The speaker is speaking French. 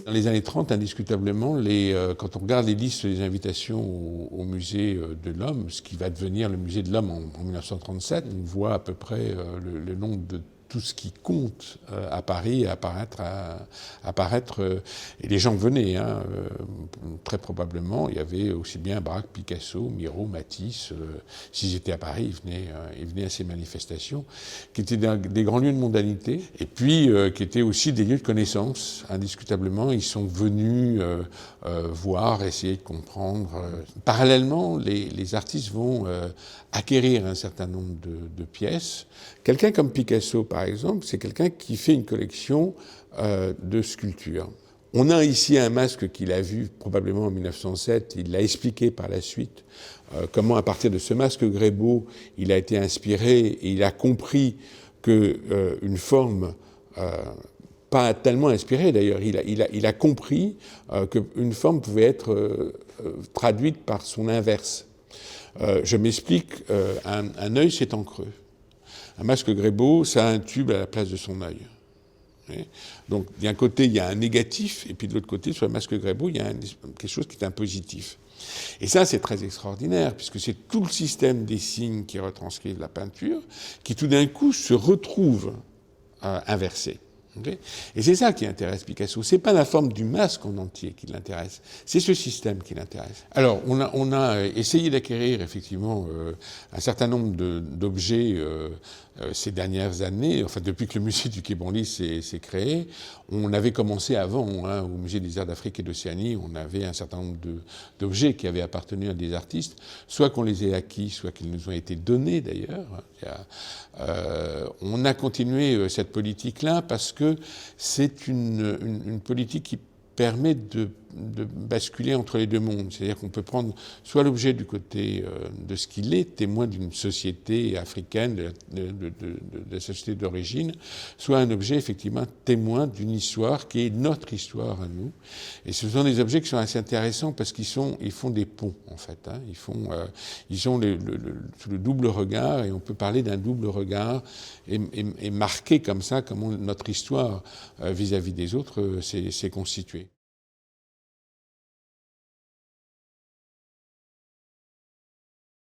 Dans les années 30, indiscutablement, quand on regarde les listes des invitations au musée de l'Homme, ce qui va devenir le musée de l'Homme en 1937, on voit à peu près le nombre de tout ce qui compte à Paris apparaître. Et les gens venaient, très probablement. Il y avait aussi bien Braque, Picasso, Miro, Matisse. S'ils étaient à Paris, ils venaient à ces manifestations, qui étaient des grands lieux de mondanité, et puis qui étaient aussi des lieux de connaissance, indiscutablement. Ils sont venus voir, essayer de comprendre. Parallèlement, les artistes vont acquérir un certain nombre de pièces. Quelqu'un comme Picasso, par exemple, c'est quelqu'un qui fait une collection de sculptures. On a ici un masque qu'il a vu probablement en 1907. Il l'a expliqué par la suite comment, à partir de ce masque Grébeau, il a été inspiré et il a compris qu'une forme, pas tellement inspirée d'ailleurs, il a compris qu'une forme pouvait être traduite par son inverse. Je m'explique, un œil c'est en creux. Un masque Grébeau, ça a un tube à la place de son œil. Donc d'un côté, il y a un négatif, et puis de l'autre côté, sur le masque Grébeau, il y a quelque chose qui est un positif. Et ça, c'est très extraordinaire, puisque c'est tout le système des signes qui retranscrivent la peinture, qui tout d'un coup se retrouve inversé. Okay. Et c'est ça qui intéresse Picasso. C'est pas la forme du masque en entier qui l'intéresse, c'est ce système qui l'intéresse. Alors, on a essayé d'acquérir effectivement un certain nombre d'objets ces dernières années, enfin depuis que le musée du Quai Branly s'est créé. On avait commencé avant, au musée des Arts d'Afrique et d'Océanie, on avait un certain nombre d'objets qui avaient appartenu à des artistes, soit qu'on les ait acquis, soit qu'ils nous ont été donnés d'ailleurs. On a continué cette politique-là parce que c'est une politique qui permet de basculer entre les deux mondes. C'est-à-dire qu'on peut prendre soit l'objet du côté de ce qu'il est, témoin d'une société africaine, de la société d'origine, soit un objet effectivement témoin d'une histoire qui est notre histoire à nous. Et ce sont des objets qui sont assez intéressants parce qu'ils font des ponts en fait. Ils ont le double regard, et on peut parler d'un double regard et marquer comme ça comment notre histoire vis-à-vis des autres s'est constituée.